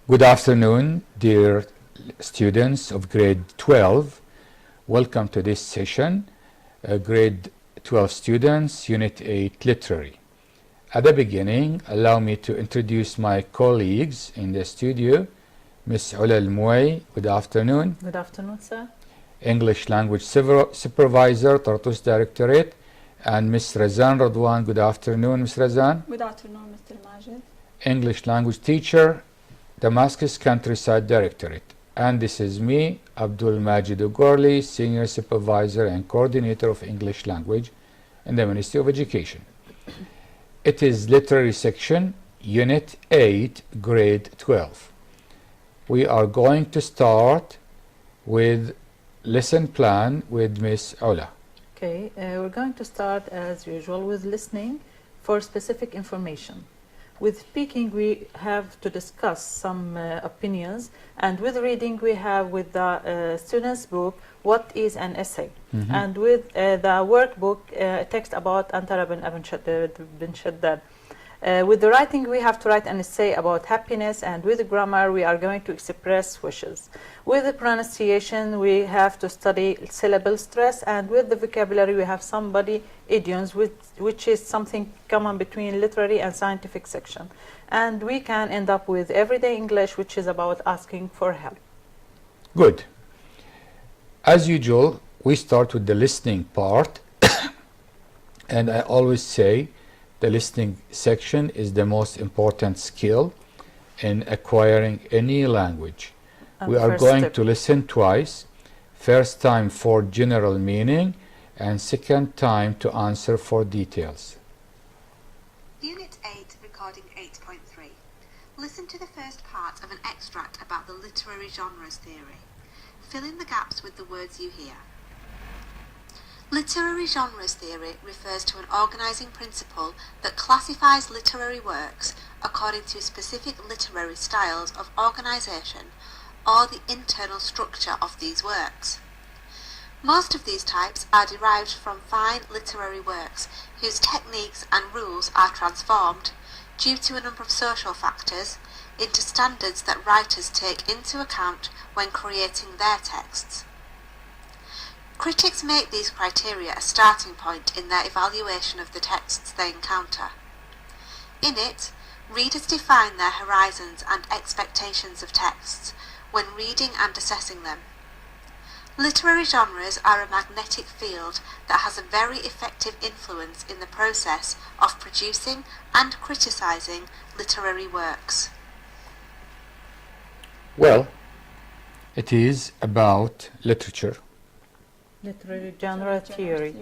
Good afternoon, dear students of grade 12. Welcome to this session, grade 12 students, unit 8, literary. At the beginning, allow me to introduce my colleagues in the studio. Miss Ula Al-Mouay, good afternoon. Good afternoon, sir. English Language Supervisor, Tartus Directorate, and Miss Razan Radwan, good afternoon, Miss Razan. Good afternoon, Mr. Majid. English Language Teacher, Damascus Countryside Directorate. And this is me, Abdul Majid Ugorli, Senior Supervisor and Coordinator of English Language in the Ministry of Education. It is Literary Section, Unit 8, Grade 12. We are going to start with lesson plan with Miss Ula. Okay, we're going to start as usual with listening for specific information. With speaking, we have to discuss some opinions, and with reading, we have with the student's book, what is an essay? And with the workbook, text about Antara bin Shaddad. With the writing, we have to write an essay about happiness, and with the grammar, we are going to express wishes. With the pronunciation, we have to study syllable stress, and with the vocabulary, we have some body idioms, which is something common between literary and scientific section. And we can end up with everyday English, which is about asking for help. Good. As usual, we start with the listening part, and I always say the listening section is the most important skill in acquiring any language. We are going to listen twice. First time for general meaning and second time to answer for details. Unit 8, Recording 8.3. Listen to the first part of an extract about the literary genres theory. Fill in the gaps with the words you hear. Literary genres theory refers to an organizing principle that classifies literary works according to specific literary styles of organization or the internal structure of these works. Most of these types are derived from fine literary works whose techniques and rules are transformed, due to a number of social factors, into standards that writers take into account when creating their texts. Critics make these criteria a starting point in their evaluation of the texts they encounter. In it, readers define their horizons and expectations of texts when reading and assessing them. Literary genres are a magnetic field that has a very effective influence in the process of producing and criticizing literary works. Well, it is about literature. Literary genre theory.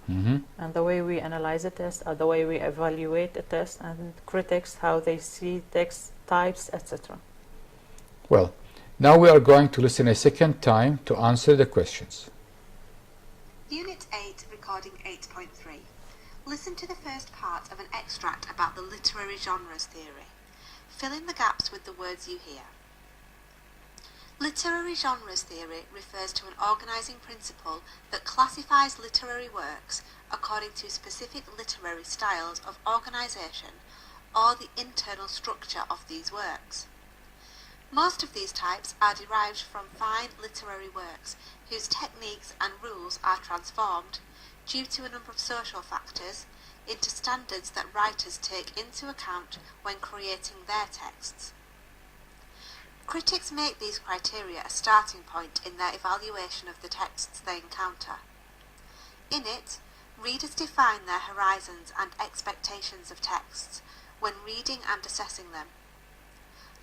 And the way we analyze a test, or the way we evaluate a test, and critics, how they see text types, etc. Well, now we are going to listen a second time to answer the questions. Unit 8, Recording 8.3. Listen to the first part of an extract about the literary genres theory. Fill in the gaps with the words you hear. Literary genres theory refers to an organizing principle that classifies literary works according to specific literary styles of organization or the internal structure of these works. Most of these types are derived from fine literary works whose techniques and rules are transformed, due to a number of social factors, into standards that writers take into account when creating their texts. Critics make these criteria a starting point in their evaluation of the texts they encounter. In it, readers define their horizons and expectations of texts when reading and assessing them.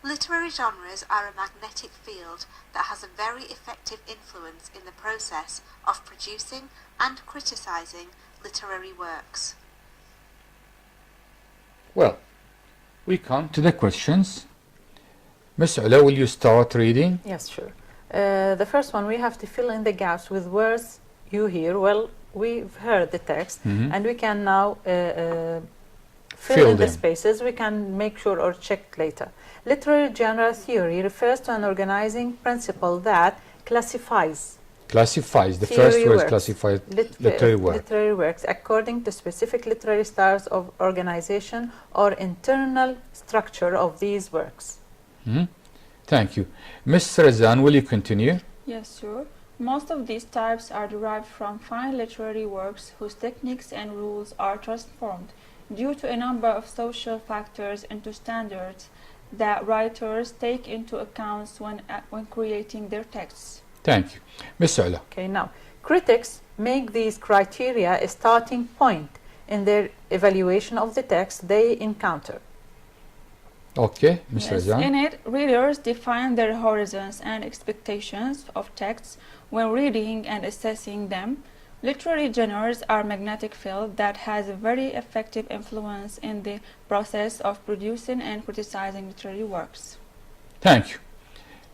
Literary genres are a magnetic field that has a very effective influence in the process of producing and criticizing literary works. Well, we come to the questions. Miss Ula, will you start reading? Yes, sure. The first one, we have to fill in the gaps with words you hear. Well, we've heard the text, and we can now fill in the spaces. We can make sure or check later. Literary genre theory refers to an organizing principle that classifies. Classifies. The first word is classifies literary work. Literary works according to specific literary styles of organization or internal structure of these works. Thank you. Ms. Razan, will you continue? Yes, sure. Most of these types are derived from fine literary works whose techniques and rules are transformed due to a number of social factors into standards that writers take into account when creating their texts. Thank you. Ms. Ula. Okay, now, critics make these criteria a starting point in their evaluation of the text they encounter. Okay, Ms. Yes, Razan. in it, readers define their horizons and expectations of texts when reading and assessing them. Literary genres are a magnetic field that has a very effective influence in the process of producing and criticizing literary works. Thank you.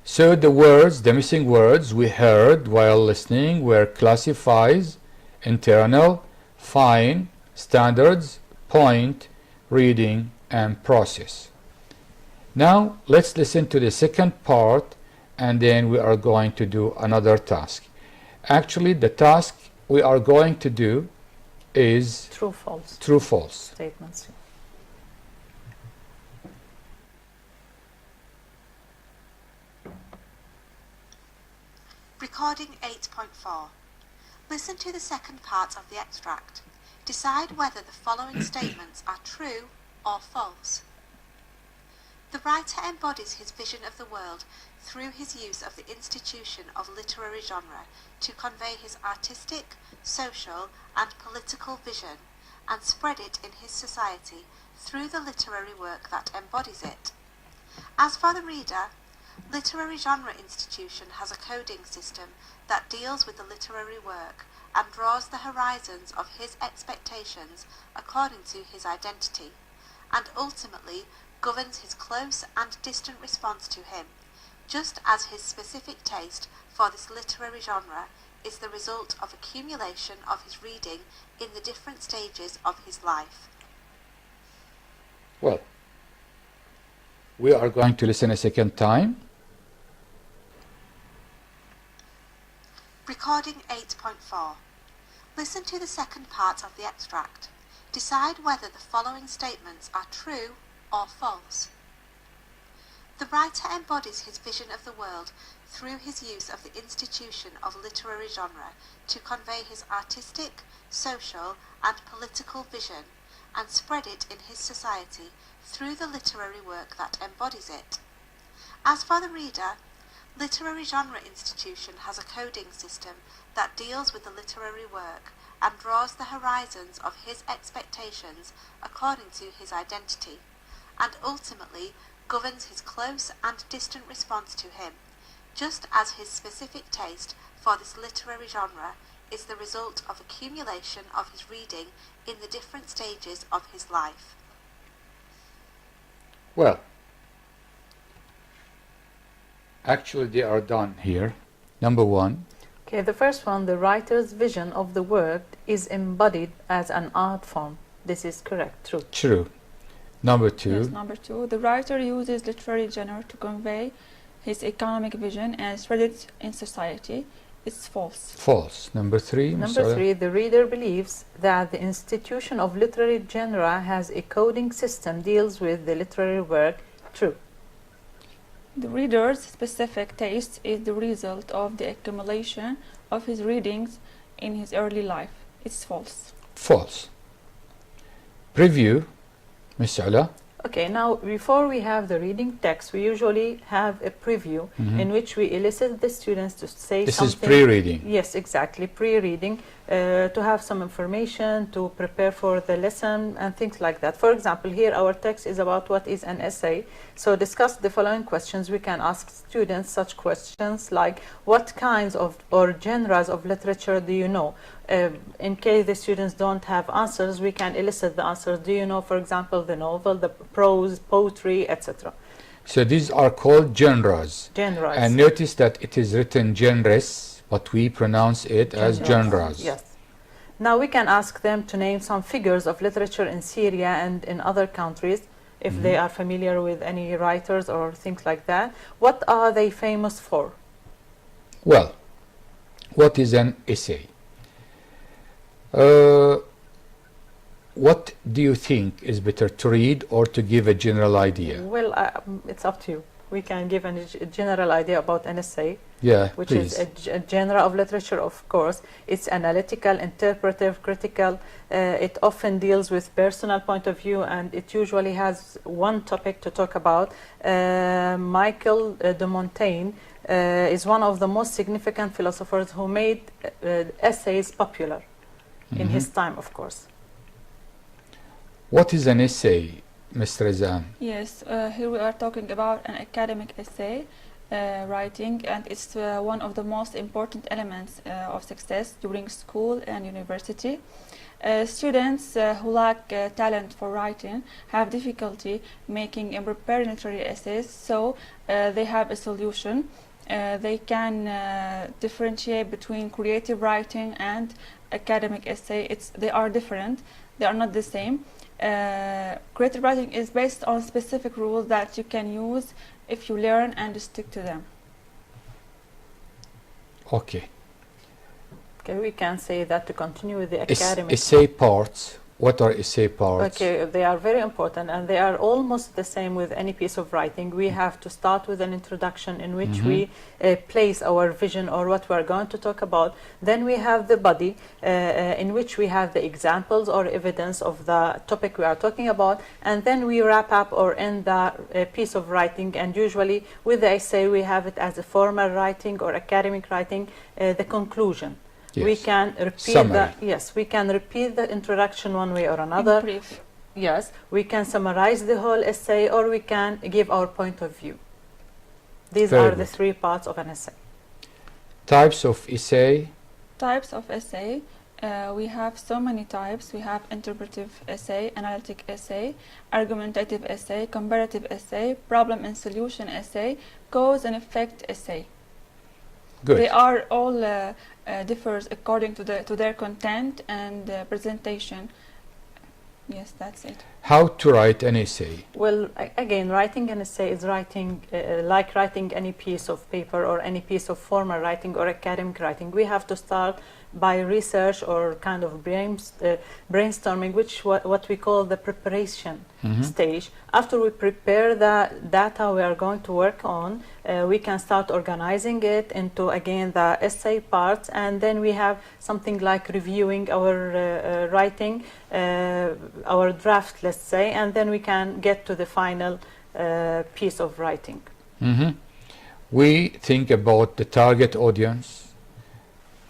So the words, the missing words we heard while listening were classifies, internal, fine, standards, point, reading, and process. Now let's listen to the second part, and then we are going to do another task. Actually, the task we are going to do is True, false true, false. statements. Recording 8.4. Listen to the second part of the extract. Decide whether the following statements are true or false. The writer embodies his vision of the world through his use of the institution of literary genre to convey his artistic, social, and political vision, and spread it in his society through the literary work that embodies it. As for the reader, Literary Genre Institution has a coding system that deals with the literary work and draws the horizons of his expectations according to his identity, and ultimately governs his close and distant response to him, just as his specific taste for this literary genre is the result of accumulation of his reading in the different stages of his life. Well, we are going to listen a second time. Recording 8.4. Listen to the second part of the extract. Decide whether the following statements are true or false. The writer embodies his vision of the world through his use of the institution of literary genre to convey his artistic, social, and political vision, and spread it in his society through the literary work that embodies it. As for the reader, Literary Genre Institution has a coding system that deals with the literary work and draws the horizons of his expectations according to his identity, and ultimately governs his close and distant response to him, just as his specific taste for this literary genre is the result of accumulation of his reading in the different stages of his life. Well, actually they are done here. Number one. Okay, the first one, the writer's vision of the work is embodied as an art form. This is correct, true. True. Number two. Yes, number two, the writer uses literary genre to convey his economic vision and spread it in society. It's false. False. Number three. Number three, the reader believes that the institution of literary genre has a coding system deals with the literary work. True. The reader's specific taste is the result of the accumulation of his readings in his early life. It's false. False. Preview, Ms. Ula. Okay, now before we have the reading text, we usually have a preview in which we elicit the students to say This something. is pre-reading. Yes, exactly, pre-reading, to have some information, to prepare for the lesson and things like that. For example, here our text is about what is an essay. So discuss the following questions. We can ask students such questions like, what kinds of or genres of literature do you know? In case the students don't have answers, we can elicit the answers. Do you know, for example, the novel, the prose, poetry, etc.? So these are called genres. Genres. And notice that it is written genres, but we pronounce it as genres. Yes. Now we can ask them to name some figures of literature in Syria and in other countries, if they are familiar with any writers or things like that. What are they famous for? Well, what is an essay? What do you think is better, to read or to give a general idea? Well, it's up to you. we can give a general idea about an essay, Yeah, which please. is a genre of literature, of course. It's analytical, interpretive, critical. It often deals with personal point of view, and it usually has one topic to talk about. Michael de Montaigne is one of the most significant philosophers who made essays popular in his time, of course. What is an essay, Ms. Rezan? Yes, here we are talking about an academic essay writing, and it's one of the most important elements of success during school and university. Students who lack talent for writing have difficulty making and preparing literary essays, so they have a solution. They can differentiate between creative writing and academic essay. They are different, they are not the same. Creative writing is based on specific rules that you can use if you learn and stick to them. Okay. Okay, we can say that to continue with the academic. Essay parts. What are essay parts? Okay, they are very important, and they are almost the same with any piece of writing. We have to start with an introduction in which we place our vision or what we are going to talk about. Then we have the body in which we have the examples or evidence of the topic we are talking about, and then we wrap up or end the piece of writing. And usually with the essay we have it as a formal writing or academic writing, the conclusion. Yes. We can repeat Summary. we can repeat the introduction one way or another. In brief. Yes, we can summarize the whole essay, or we can give our point of view. These Very are good. the three parts of an essay. Types of essay. Types of essay. We have so many types. We have interpretive essay, analytic essay, argumentative essay, comparative essay, problem and solution essay, cause and effect essay. Good. They are all differs according to their content and presentation. Yes, that's it. How to write an essay. Well, again, writing an essay is writing like writing any piece of paper or any piece of formal writing or academic writing. We have to start by research or kind of brainstorming, what we call the preparation stage. After we prepare the data we are going to work on, we can start organizing it into, again, the essay parts, and then we have something like reviewing our writing, our draft, let's say, and then we can get to the final piece of writing. We think about the target audience,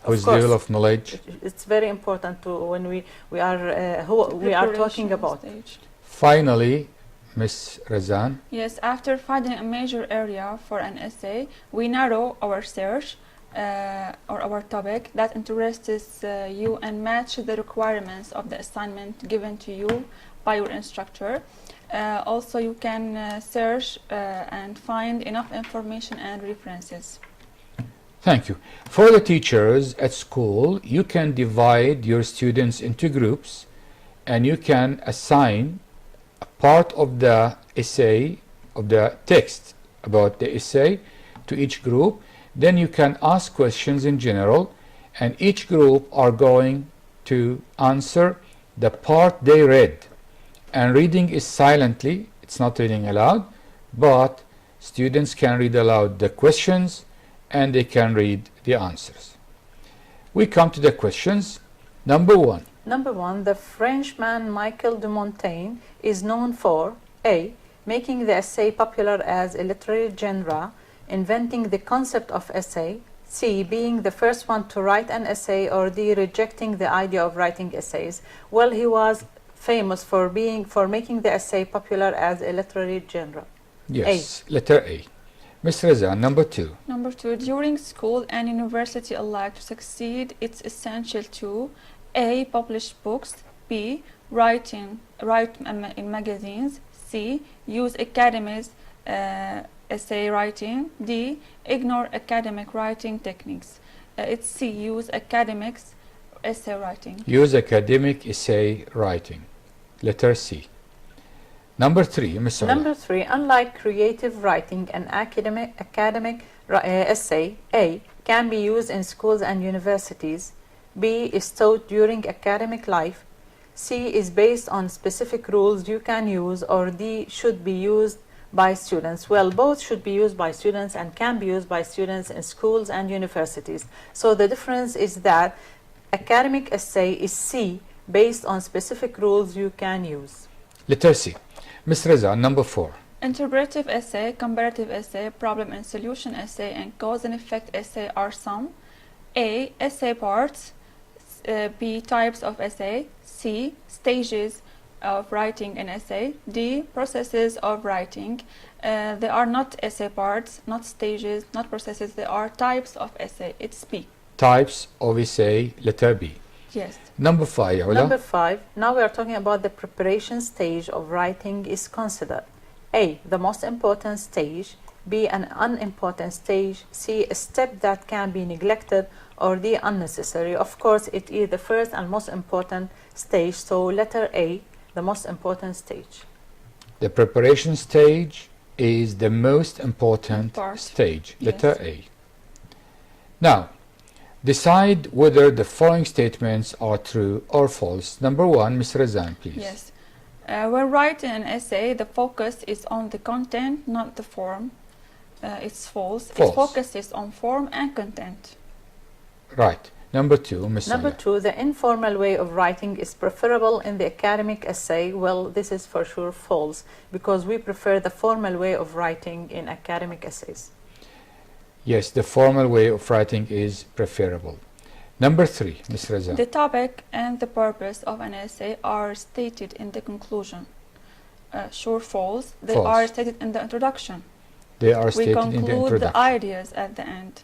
whose level of knowledge. It's very important to when we are who we are talking about. Stage. Finally, Ms. Razan, Yes, after finding a major area for an essay, we narrow our search or our topic that interests you and match the requirements of the assignment given to you by your instructor. Also, you can search and find enough information and references. thank you. For the teachers at school, you can divide your students into groups, and you can assign a part of the essay, of the text about the essay, to each group. Then you can ask questions in general, and each group are going to answer the part they read. And reading is silently, it's not reading aloud, but students can read aloud the questions and they can read the answers. We come to the questions. Number one. Number one, the Frenchman Michael de Montaigne is known for A. Making the essay popular as a literary genre, inventing the concept of essay, C. Being the first one to write an essay, or D. Rejecting the idea of writing essays. Well, he was famous for making the essay popular as a literary genre. Yes, letter A. Ms. Reza, number two. Number two, during school and university alike to succeed, it's essential to A. Publish books, B. Write in magazines, C. Use academies essay writing, D. Ignore academic writing techniques. It's C. Use academics essay writing. Use academic essay writing. Letter C. Number three, Ms. Ola. Number three, unlike creative writing, an academic essay, A, can be used in schools and universities, B, is taught during academic life, C, is based on specific rules you can use, or D, should be used by students. Well, both should be used by students and can be used by students in schools and universities. So the difference is that academic essay is C, based on specific rules you can use. Letter C. Ms. Reza, number 4. Interpretive essay, comparative essay, problem and solution essay, and cause and effect essay are some. A. Essay parts. B. Types of essay. C. Stages of writing an essay. D. Processes of writing. They are not essay parts, not stages, not processes. They are types of essay. It's B. Types of essay, letter B. Yes. Number 5, Ula. Number 5, now we are talking about the preparation stage of writing is considered. A, the most important stage. B, an unimportant stage. C, a step that can be neglected. Or D, unnecessary. Of course, it is the first and most important stage. So letter A, the most important stage. The preparation stage is the most important stage, letter Yes. A. Now, decide whether the following statements are true or false. Number 1, Ms. Razan, please. Yes. When writing an essay, the focus is on the content, not the form. It's false. False. It focuses on form and content. Right. Number 2, Ms. Number Saleh. 2, the informal way of writing is preferable in the academic essay. Well, this is for sure false, because we prefer the formal way of writing in academic essays. Yes, the formal way of writing is preferable. Number 3, Ms. Razan. The topic and the purpose of an essay are stated in the conclusion. Sure, false. They False. are stated in the introduction. They are We stated in the conclude the introduction. ideas at the end.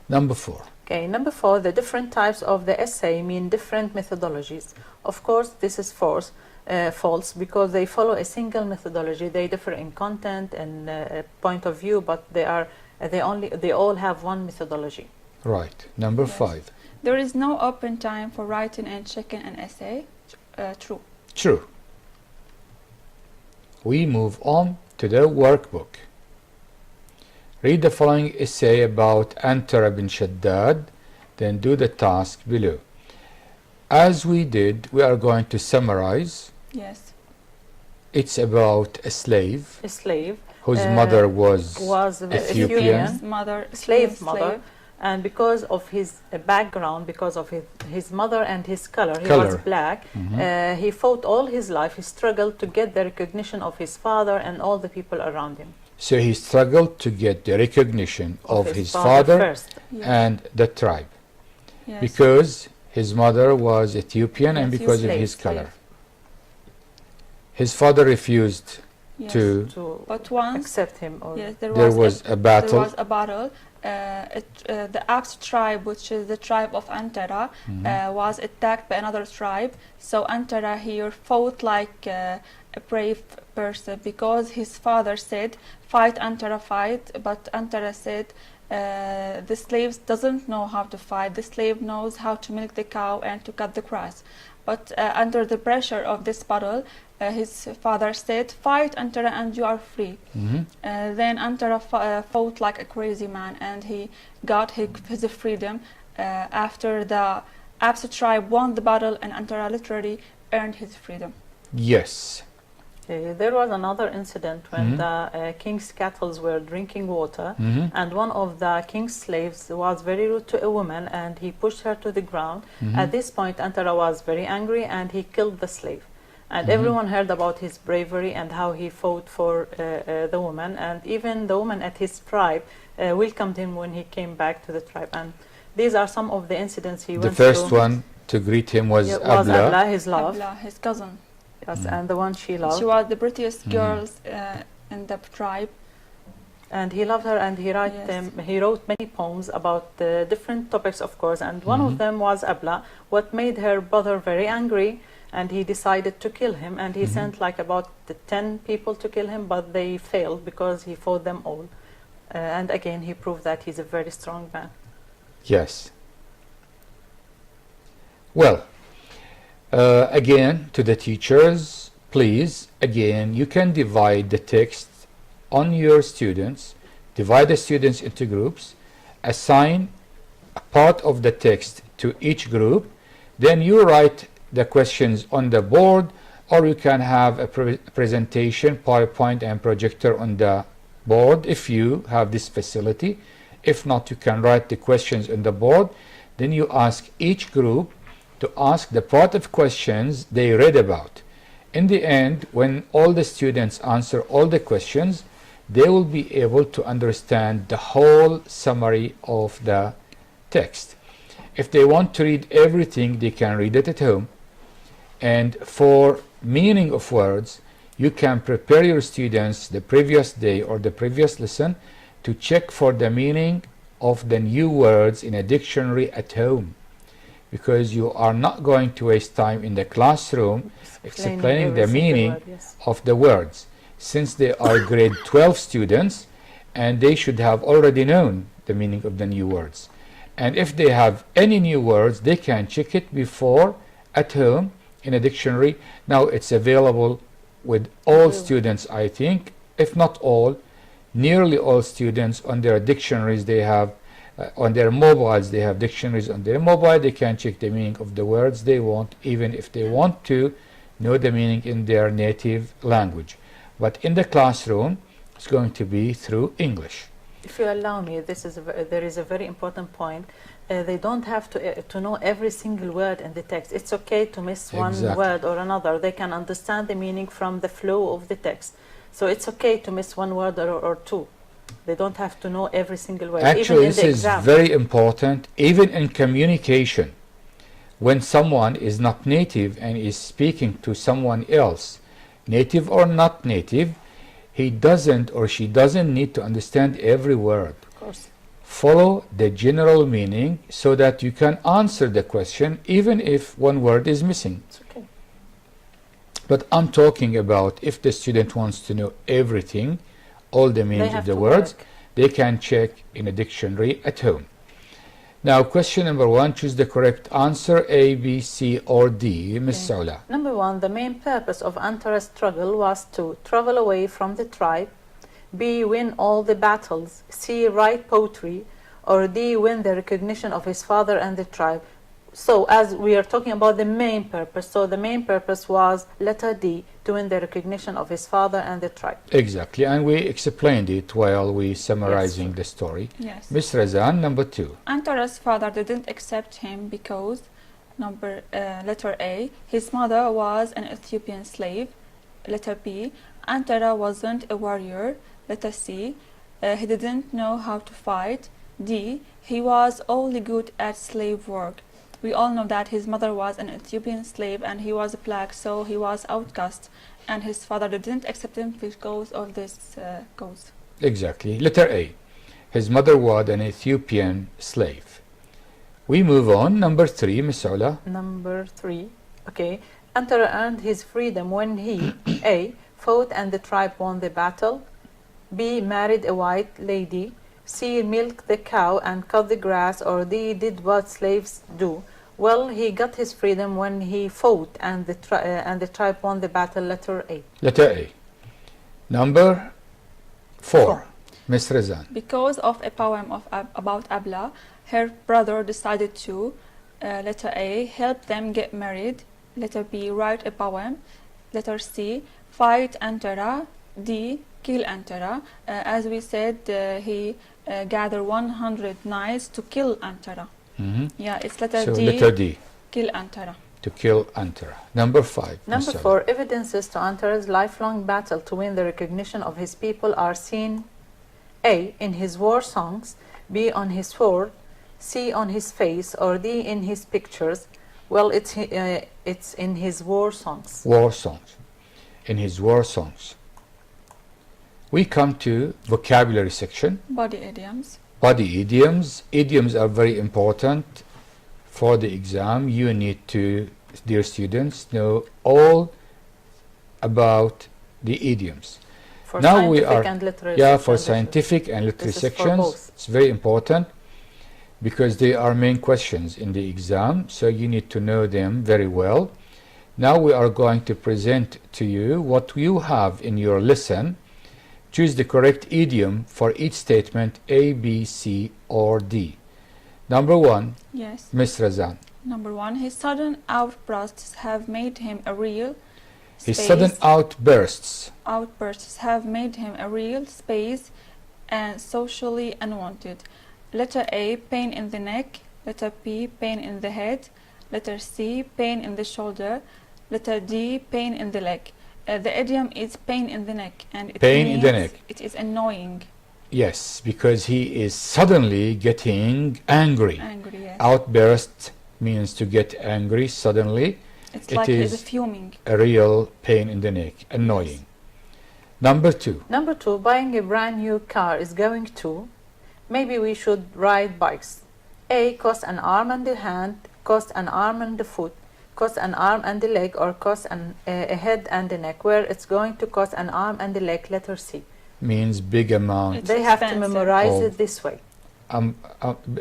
Number 4. Okay, number 4, the different types of the essay mean different methodologies. Of course, this is false, because they follow a single methodology. They differ in content and point of view, but they all have one methodology. Right. Number Yes. 5. There is no open time for writing and checking an essay. True. True. We move on to the workbook. Read the following essay about Antara bin Shaddad, then do the task below. As we did, we are going to summarize. Yes. It's about a slave A slave whose mother was Ethiopian. His mother, slave mother, and because of his background, because of his mother and his color, he was black. He fought all his life. He struggled to get the recognition of his father and all the people around him. So he struggled to get the recognition of his father father first. Yes. and the tribe, Yes. because his mother was Ethiopian and Yes, because of slave, his color. slave. His father refused Yes. To But once, accept him. Or yes, there was a There battle. was a battle. The Abs tribe, which is the tribe of Antara, was attacked by another tribe. So Antara here fought like a brave person, because his father said, "Fight, Antara, fight." But Antara said, "The slave doesn't know how to fight. The slave knows how to milk the cow and to cut the grass." But under the pressure of this battle, his father said, "Fight, Antara, and you are free." Then Antara fought like a crazy man, and he got his freedom after the Abs tribe won the battle, and Antara literally earned his freedom. Yes. There was another incident when the king's cattle were drinking water, and one of the king's slaves was very rude to a woman, and he pushed her to the ground. At this point, Antara was very angry, and he killed the slave. And everyone heard about his bravery and how he fought for the woman, and even the woman at his tribe welcomed him when he came back to the tribe. And these are some of the incidents he The went through. first one to greet him was Was Abla. Abla, his love. Abla, his cousin. Yes, and the one she loved. She was the prettiest girls in the tribe. And he loved her, and Yes. he wrote many poems about different topics, of course, and one of them was Abla. What made her brother very angry, and he decided to kill him, and he sent like about 10 people to kill him, but they failed because he fought them all. And again, he proved that he's a very strong man. Yes. Well, again, to the teachers, please, again, you can divide the text on your students, divide the students into groups, assign a part of the text to each group, then you write the questions on the board, or you can have a presentation, PowerPoint and projector on the board if you have this facility. If not, you can write the questions on the board. Then you ask each group to ask the part of questions they read about. In the end, when all the students answer all the questions, they will be able to understand the whole summary of the text. If they want to read everything, they can read it at home. And for meaning of words, you can prepare your students the previous day or the previous lesson to check for the meaning of the new words in a dictionary at home, because you are not going to waste time in the classroom explaining the meaning of the words, since they are grade 12 students and they should have already known the meaning of the new words. And if they have any new words, they can check it before at home in a dictionary. Now it's available with all students, I think, if not all, nearly all students on their dictionaries. They have on their mobiles, they have dictionaries on their mobile. They can check the meaning of the words they want, even if they want to know the meaning in their native language. But in the classroom, it's going to be through English. If you allow me, there is a very important point. They don't have to know every single word in the text. It's okay to miss one word or another. They can understand the meaning from the flow of the text. So it's okay to miss one word or two. They don't have to know every single word. Actually, this is very important, even in communication. When someone is not native and is speaking to someone else, native or not native, he doesn't or she doesn't need to understand every word. Of course. Follow the general meaning so that you can answer the question even if one word is missing. It's okay. But I'm talking about if the student wants to know everything, all the meanings of the words, they can check in a dictionary at home. Now, question number 1, choose the correct answer, A, B, C, or D. Ms. Saula. Number 1, the main purpose of Antara's struggle was to travel away from the tribe, B, win all the battles, C, write poetry, or D, win the recognition of his father and the tribe. So, as we are talking about the main purpose, so the main purpose was letter D, to win the recognition of his father and the tribe. Exactly, and we explained it while we summarizing the story. Yes. Ms. Razan, number 2. Antara's father didn't accept him because, letter A, his mother was an Ethiopian slave. Letter B, Antara wasn't a warrior. Letter C, he didn't know how to fight. D, he was only good at slave work. We all know that his mother was an Ethiopian slave and he was black, so he was outcast, and his father didn't accept him because of this cause. Exactly. Letter A. His mother was an Ethiopian slave. We move on. Number 3, Ms. Saula. Number 3. Okay. Antara earned his freedom when he A, fought and the tribe won the battle, B, married a white lady, C, milked the cow and cut the grass, or D, did what slaves do. Well, he got his freedom when he fought and the tribe won the battle. Letter A. Letter A. Number 4. Ms. Razan. Because of a poem about Abla, her brother decided to, letter A, help them get married. Letter B, write a poem. Letter C, fight Antara. D, kill Antara. As we said, he gathered 100 knights to kill Antara. Yeah, it's letter D. Letter D. Kill Antara. To kill Antara. Number 5. Number 4, evidences to Antara's lifelong battle to win the recognition of his people are seen A, in his war songs, B, on his sword, C, on his face, or D, in his pictures. Well, it's in his war songs. War songs. In his war songs. We come to vocabulary section. Body idioms. Body idioms. Idioms are very important for the exam. You need to, dear students, know all about the idioms. For now scientific we are and literary for section, scientific and literary this is for sections. both. It's very important because they are main questions in the exam, so you need to know them very well. Now we are going to present to you what you have in your lesson. Choose the correct idiom for each statement A, B, C, or D. Number 1. Yes. Ms. Razan. Number 1, his sudden outbursts have made him a real. His space, sudden outbursts outbursts have made him a real space and socially unwanted. Letter A, pain in the neck. Letter B, pain in the head. Letter C, pain in the shoulder. Letter D, pain in the leg. The idiom is pain in the neck, and it Pain in the means neck. it is annoying. Yes, because he is suddenly getting angry. Angry, yes. Outburst means to get angry suddenly. It's it like is he's fuming. A real pain in the neck, annoying. Number 2. Number 2, buying a brand new car is going to, maybe we should ride bikes. A, cost an arm and a hand, cost an arm and a foot, cost an arm and a leg, or cost a head and a neck, where it's going to cost an arm and a leg. Letter C. Means big amount. It's They have to expensive. memorize Oh. it this way.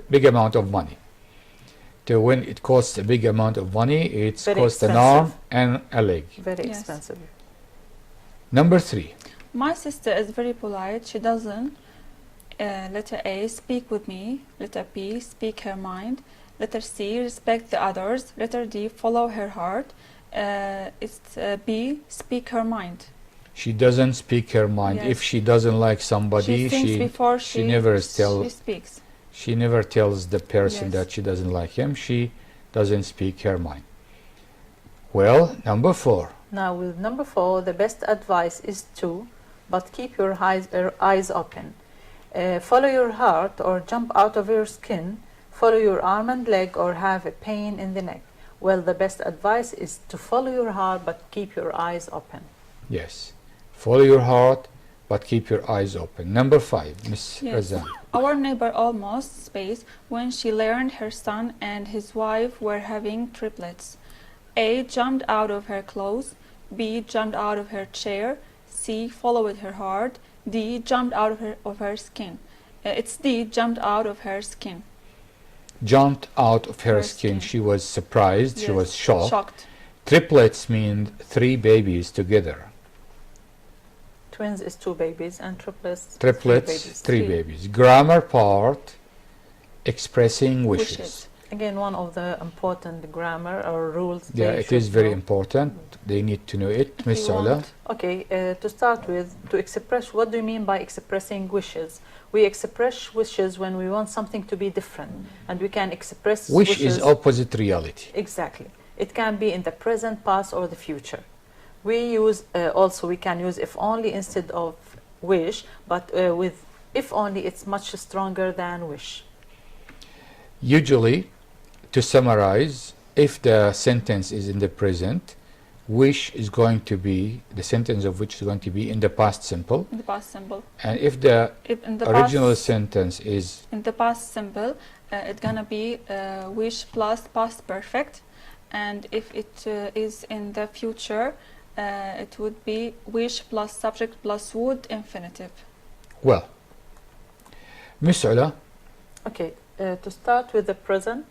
Big amount of money. So when it costs a big amount of money, it's Very cost an expensive. arm and a leg. Very Yes. expensive. Number 3. My sister is very polite. She doesn't. Letter A, speak with me. Letter B, speak her mind. Letter C, respect the others. Letter D, follow her heart. It's B, speak her mind. She doesn't speak her mind. Yes. If she doesn't like somebody, She thinks before she never she speaks. she never tells the person Yes. that she doesn't like him. She doesn't speak her mind. Well, number 4. Now with number 4, the best advice is to, but keep your eyes open. Follow your heart or jump out of your skin. Follow your arm and leg or have a pain in the neck. Well, the best advice is to follow your heart but keep your eyes open. Yes. Follow your heart, but keep your eyes open. Number 5, Miss Yes. Razan. Our neighbor almost space when she learned her son and his wife were having triplets. A, jumped out of her clothes. B, jumped out of her chair. C, followed her heart. D, jumped out of her skin. It's D, jumped out of her skin. Jumped out of her Her skin. skin. She was surprised. She Yes, was shocked. Shocked. Triplets mean 3 babies together. Twins is 2 babies and triplets, Triplets, 3 Three. babies. Grammar part, expressing wishes. Wishes. Again, one of the important grammar or rules. Yeah, they it is should very know. important. They need to know it. If Miss you Sola. want. Okay, to start with, to express, what do you mean by expressing wishes? We express wishes when we want something to be different, and we can express Wish wishes. is opposite reality. Exactly. It can be in the present, past, or the future. We use also we can use if only instead of wish, but with if only it's much stronger than wish. Usually, to summarize, if the sentence is in the present, wish is going to be, the sentence of which is going to be in the past simple. In the past simple. And if the If in the original past, sentence is in the past simple, it's gonna be wish plus past perfect, and if it is in the future, it would be wish plus subject plus would infinitive. well, Miss Ola, Okay, to start with the present.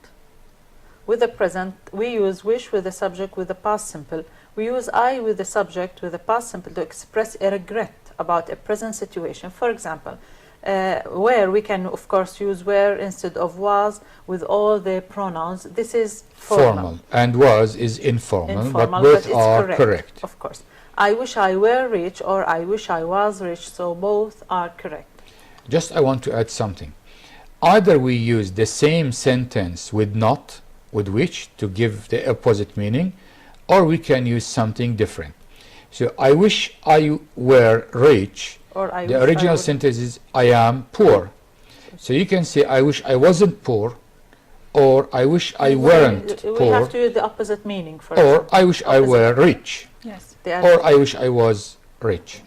With the present, we use wish with the subject with the past simple. We use I with the subject with the past simple to express a regret about a present situation. For example, where we can of course use where instead of was with all the pronouns. This is formal. and was is informal, but Informal, both it's are correct. Of course. I wish I were rich or I wish I was rich, so both are correct. Just I want to add something. Either we use the same sentence with not, with which, to give the opposite meaning, or we can use something different. So I wish I were rich. Or I The wish I original would- sentence is I am poor. So you can say I wish I wasn't poor, or I wish I weren't We poor, have to use the opposite meaning for or example. I wish I Opposite. were rich, Yes. They are or I wish I was rich.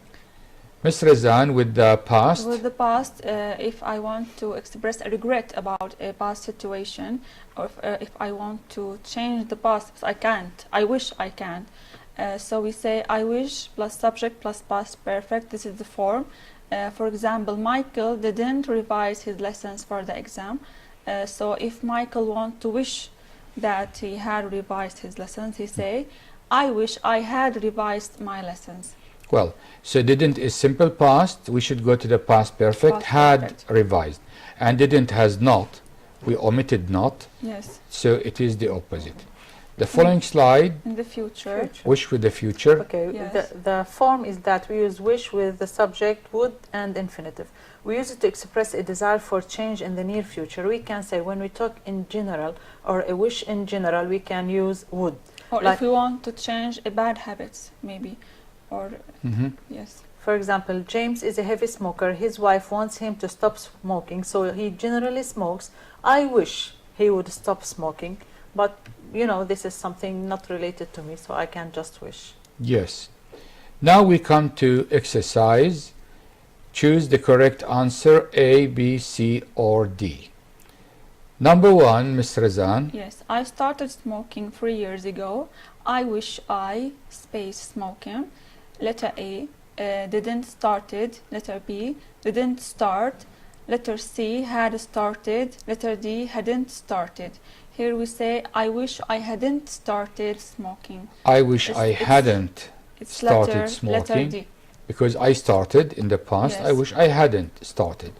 Ms. Razan, with the past, With the past, if I want to express a regret about a past situation, or if I want to change the past, I can't. I wish I can. So we say I wish plus subject plus past perfect. This is the form. For example, Michael didn't revise his lessons for the exam. So if Michael wants to wish that he had revised his lessons, he say, I wish I had revised my lessons. well, so didn't is simple past, we should go to the past perfect, Past had perfect. revised, and didn't has not, we omitted not, Yes. so it is the opposite. The following slide, In the future. wish with the future. Okay, Yes. the form is that we use wish with the subject, would, and infinitive. We use it to express a desire for change in the near future. We can say when we talk in general or a wish in general, we can use would. Or Like- if we want to change a bad habits, maybe. Or, Mhm. yes. For example, James is a heavy smoker. His wife wants him to stop smoking, so he generally smokes. I wish he would stop smoking, but you know, this is something not related to me, so I can just wish. Yes. Now we come to exercise. Choose the correct answer, A, B, C, or D. Number 1, Ms. Razan. Yes, I started smoking 3 years ago. I wish I space smoking. Letter A, didn't started. Letter B, didn't start. Letter C, had started. Letter D, hadn't started. Here we say, I wish I hadn't started smoking. I wish I It's- hadn't It's started letter smoking. D. because I started in the past. I Yes. wish I hadn't started.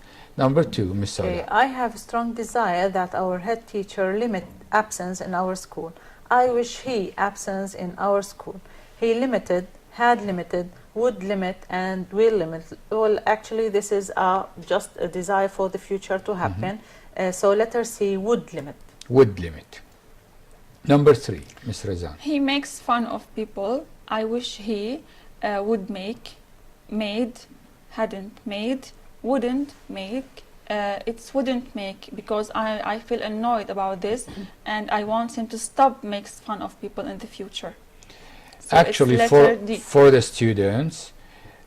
Number 2, Ms. Okay, Salah. I have a strong desire that our head teacher limit absence in our school. I wish he absence in our school. He limited, had limited, would limit, and will limit. Well, actually, this is just a desire for the future to happen. So letter C, would limit. Would limit. Number 3, Ms. Razan. He makes fun of people. I wish he would make, made, hadn't made, wouldn't make. It's wouldn't make because I feel annoyed about this and I want him to stop makes fun of people in the future. So it's Actually, letter D. for the students,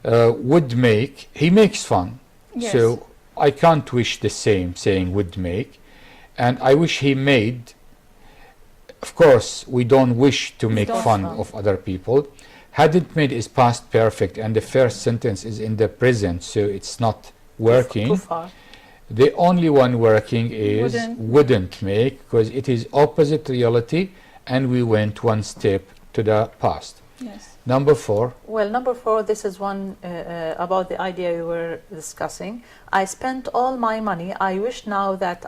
would make, he makes fun. Yes. So I can't wish the same, saying would make. And I wish he made. Of course, we don't wish to make don't fun fun. of other people. Hadn't made is past perfect, and the first sentence is in the present, so it's not working. Too far. The only one working is wouldn't make, because it is opposite reality, and we went one step to the past. Yes. Number 4. Well, number 4, this is one about the idea we were discussing. I spent all my money. I wish now that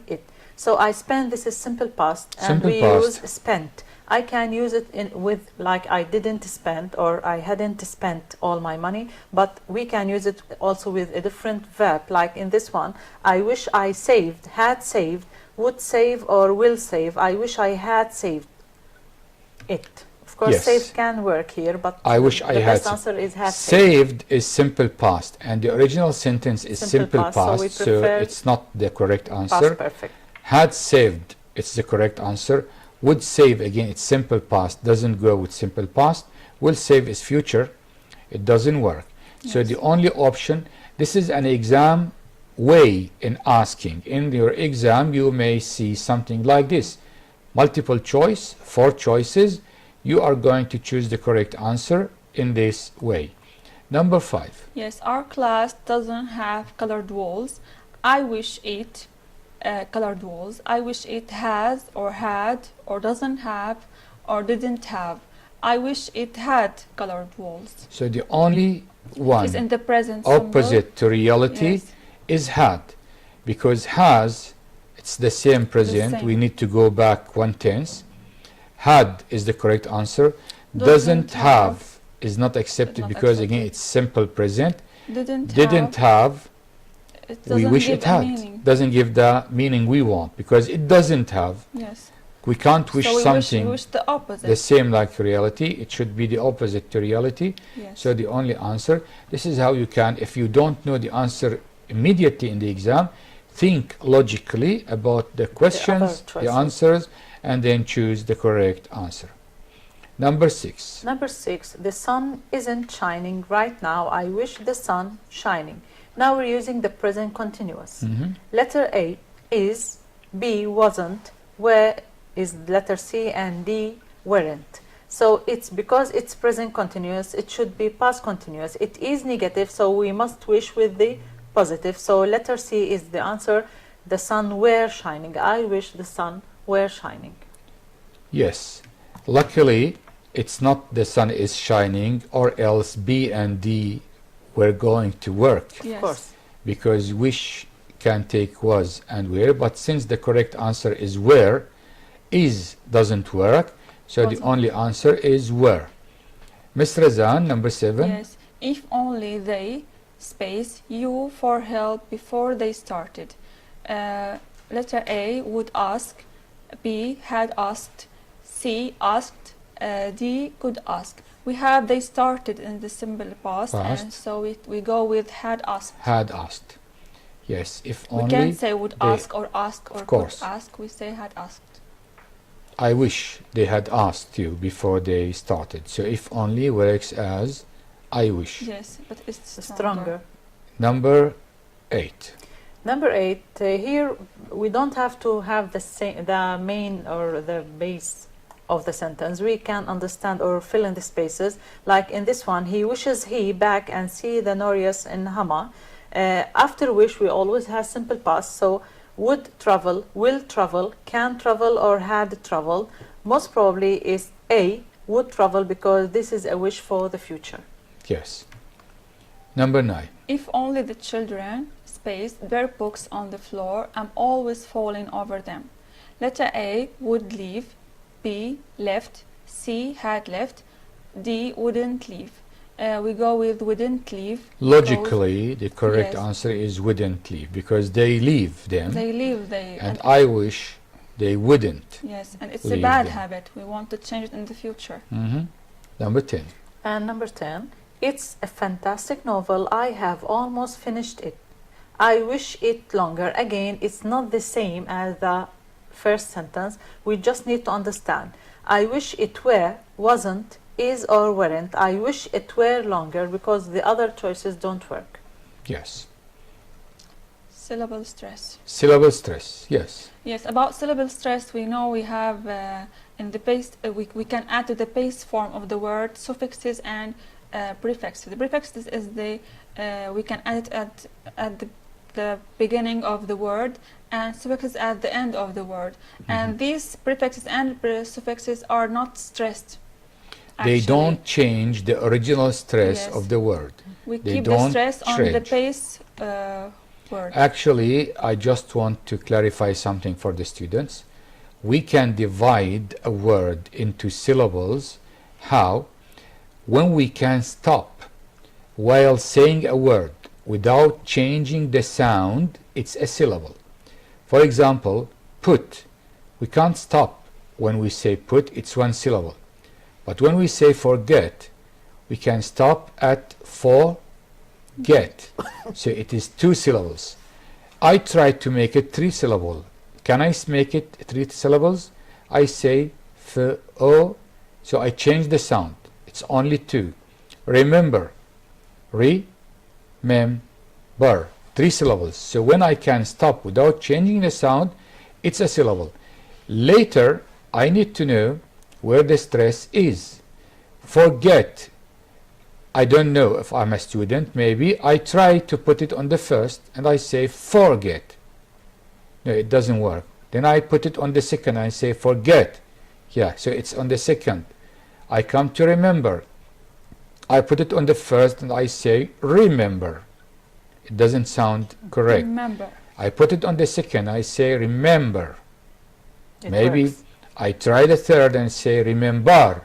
it. So I spent, this is simple past, and Simple we past. use spent. I can use it with like I didn't spend or I hadn't spent all my money, but we can use it also with a different verb, like in this one. I wish I saved, had saved, would save, or will save. I wish I had saved it. Of course, Yes. saved can work here, but I wish I the had best saved. answer is had saved. Saved is simple past, and the original sentence is simple past, we so prefer it's not the correct Past answer. perfect. Had saved, it's the correct answer. Would save, again, it's simple past, doesn't go with simple past. Will save is future, it doesn't work. So Yes. the only option, this is an exam way in asking. In your exam, you may see something like this. Multiple choice, 4 choices. You are going to choose the correct answer in this way. Number 5. Yes, our class doesn't have colored walls. I wish it colored walls. I wish it has or had or doesn't have or didn't have. I wish it had colored walls. So the only one It's in the present symbol. opposite to reality Yes. is had, because has, it's the same present. same. We need to go back one tense. Had is the correct answer. Doesn't Doesn't have have is not accepted not because accepted. again it's simple present. Didn't Didn't have, It we doesn't wish give it a had. meaning. Doesn't give the meaning we want because it doesn't have. Yes. We can't wish So we something wish the opposite. the same like reality. It should be the opposite to reality. Yes. So the only answer, this is how you can, if you don't know the answer immediately in the exam, think logically about the questions, the choices. answers, and then choose the correct answer. Number 6. Number 6, the sun isn't shining right now. I wish the sun shining. Now we're using the present continuous. Letter A is, B wasn't, where is letter C, and D weren't. So it's because it's present continuous, it should be past continuous. It is negative, so we must wish with the positive. So letter C is the answer. The sun were shining. I wish the sun were shining. Yes. Luckily, it's not the sun is shining, or else B and D were going to work, Yes. Of course. because wish can take was and were, but since the correct answer is were, is doesn't work, So the Wasn't. only answer is were. Ms. Razan, number 7. Yes, if only they, space, you for help before they started. Letter A would ask, B had asked, C asked, D could ask. We have they started in the simple past, Past. and so we go with had asked. Had asked. Yes, if We only. can't say would they- ask or could course. ask, we say had asked. I wish they had asked you before they started. So if only works as I wish. Yes, but it's Stronger. Number 8. Number 8, here we don't have to have the main or the base of the sentence. We can understand or fill in the spaces. Like in this one, he wishes he back and see the Norias in Hama. After wish, we always have simple past. So would travel, will travel, can travel, or had travel. Most probably is A, would travel, because this is a wish for the future. Yes. Number 9. If only the children, space, their books on the floor, I'm always falling over them. Letter A would leave, B left, C had left, D wouldn't leave. We go with wouldn't leave. Logically, the correct Yes. answer is wouldn't leave, because they leave them. They leave, they And I wish they wouldn't. yes, and it's a leave bad them. habit. We want to change it in the future. Number 10. And number 10, it's a fantastic novel. I have almost finished it. I wish it longer. Again, it's not the same as the first sentence. We just need to understand. I wish it were, wasn't, is or weren't. I wish it were longer, because the other choices don't work. Yes. Syllable stress. Syllable stress. Yes. Yes, about syllable stress, we know we have in the base, we can add to the base form of the word suffixes and prefixes. The prefixes is we can add it at the beginning of the word, and suffixes at the end of the word. And these prefixes and suffixes are not stressed. They actually. don't change the original stress Yes. of the word. We they keep the don't stress on the change. base word. Actually, I just want to clarify something for the students. We can divide a word into syllables. How? When we can stop while saying a word without changing the sound, it's a syllable. For example, put. We can't stop when we say put, it's one syllable. But when we say forget, we can stop at forget. So it is 2 syllables. I tried to make it 3 syllable. Can I make it 3 syllables? I say f-o, so I change the sound. It's only 2. Remember, remember, 3 syllables. So when I can stop without changing the sound, it's a syllable. Later, I need to know where the stress is. Forget, I don't know if I'm a student, maybe I try to put it on the first and I say forget. No, it doesn't work. Then I put it on the second and I say forget. Yeah, so it's on the second. I come to remember. I put it on the first and I say remember. It doesn't sound correct. Remember. I put it on the second, I say remember. It Maybe works. I try the third and say remember.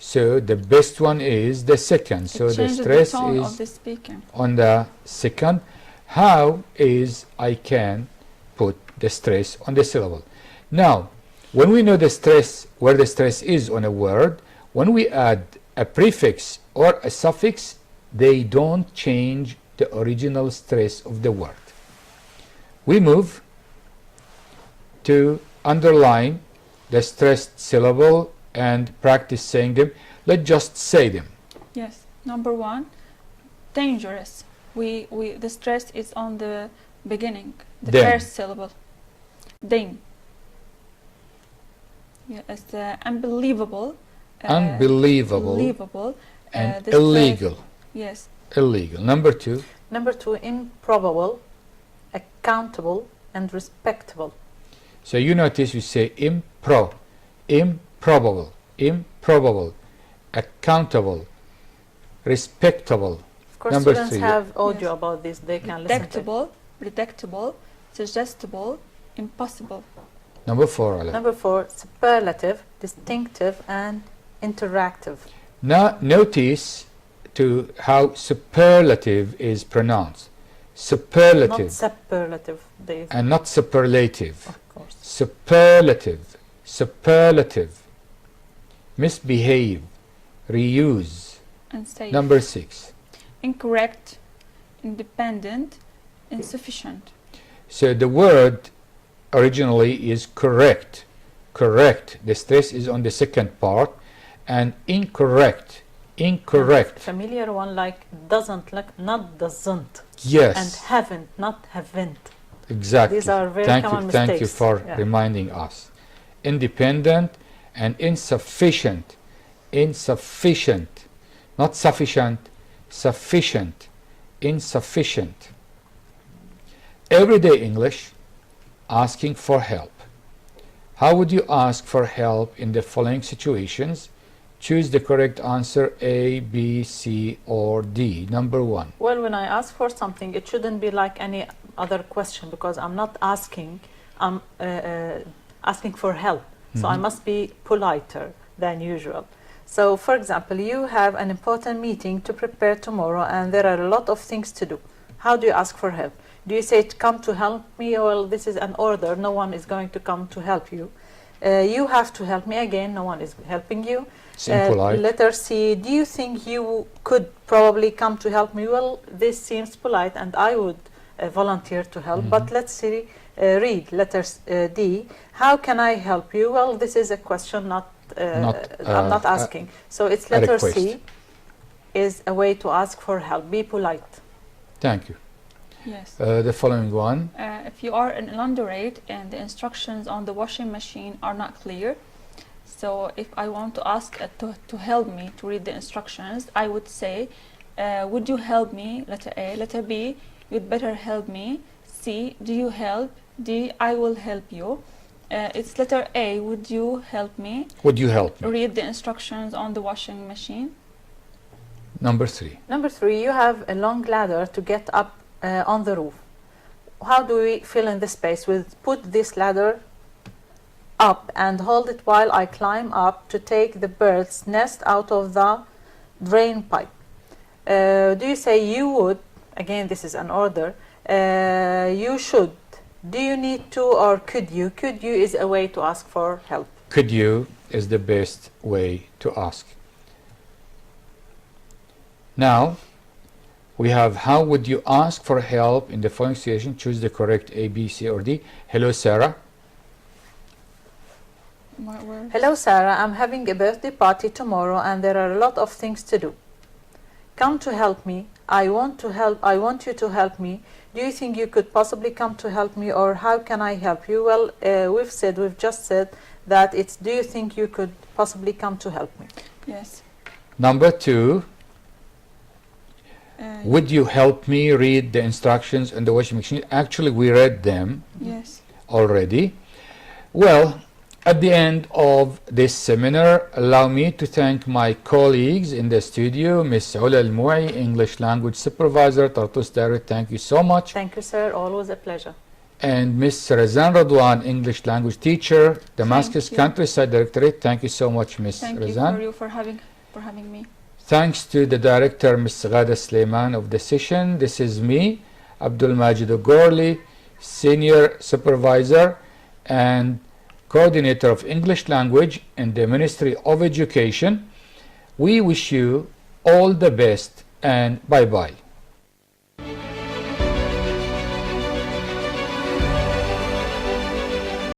So the best one is the second. So It the changes stress the tone is of the speaking. on the second. How is I can put the stress on the syllable? Now, when we know the stress, where the stress is on a word, when we add a prefix or a suffix, they don't change the original stress of the word. We move to underline the stressed syllable and practice saying them. Let's just say them. Yes. Number 1, dangerous. The stress is on the beginning, the Then. first syllable. Ding. Yeah, it's unbelievable. Unbelievable Unbelievable. and the illegal. stress- Yes. Illegal. Number 2, Number 2, improbable, accountable, and respectable. so you notice you say improbable, improbable, accountable, respectable. Of course, Number students 3. have audio Yes. about this. They can listen to it. Predictable, suggestible, suggestible, impossible. Number 4, Ala. Number 4, superlative, distinctive, and interactive. Now notice to how superlative is pronounced. Not Superlative superlative, Dave. and not superlative. Of course. Superlative, superlative. Misbehave, reuse. And safe. Number 6. Incorrect, independent, insufficient. So the word originally is correct. Correct. The stress is on the second part. And incorrect. Incorrect. Familiar one like doesn't, like not doesn't. Yes. And haven't, not haven't. Exactly. These are very thank common you. Thank you mistakes. for Yeah. reminding us. Independent and insufficient. Insufficient. Not sufficient. Sufficient. Insufficient. Everyday English. Asking for help. How would you ask for help in the following situations? Choose the correct answer A, B, C, or D. Number 1. Well, when I ask for something, it shouldn't be like any other question because I'm not asking, I'm asking for help. So I must be politer than usual. So, for example, you have an important meeting to prepare tomorrow and there are a lot of things to do. How do you ask for help? Do you say, come to help me? Well, this is an order. No one is going to come to help you. You have to help me again. No one is helping you. Impolite. Letter C, do you think you could probably come to help me? Well, this seems polite and I would volunteer to help. But let's see, read letter D. How can I help you? Well, this is a question, I'm not asking. So it's letter request. C is a way to ask for help. Be polite. Thank you. Yes. The following one. If you are in laundrette and the instructions on the washing machine are not clear, so if I want to ask to help me to read the instructions, I would say, would you help me? Letter A. Letter B, you'd better help me. C, do you help? D, I will help you. It's letter A, would you help me? Would you help me? Read the instructions on the washing machine. Number 3. Number 3, you have a long ladder to get up on the roof. How do we fill in the space? We'll put this ladder up and hold it while I climb up to take the bird's nest out of the drain pipe. Do you say you would? Again, this is an order. You should. Do you need to or could you? Could you is a way to ask for help. Could you is the best way to ask. Now, we have how would you ask for help in the following situation? Choose the correct A, B, C, or D. Hello, Sarah. What words? Hello, Sarah. I'm having a birthday party tomorrow and there are a lot of things to do. Come to help me. I want to help. I want you to help me. Do you think you could possibly come to help me or how can I help you? Well, we've just said that it's do you think you could possibly come to help me? Yes. Number 2. Would you help me read the instructions on the washing machine? Actually, we read them Yes. already. Well, at the end of this seminar, allow me to thank my colleagues in the studio, Ms. Ula Al-Mou'i, English Language Supervisor, Tartus Direct, thank you so much. Thank you, sir. Always a pleasure. And Ms. Razan Radwan, English Language Teacher, Damascus you. Countryside Directorate, thank you so much, Ms. Thank you Razan. for having me. Thanks to the director, Ms. Ghada Sleiman of the session. This is me, Abdul Majid Gorli, Senior Supervisor and Coordinator of English Language in the Ministry of Education. We wish you all the best and bye-bye.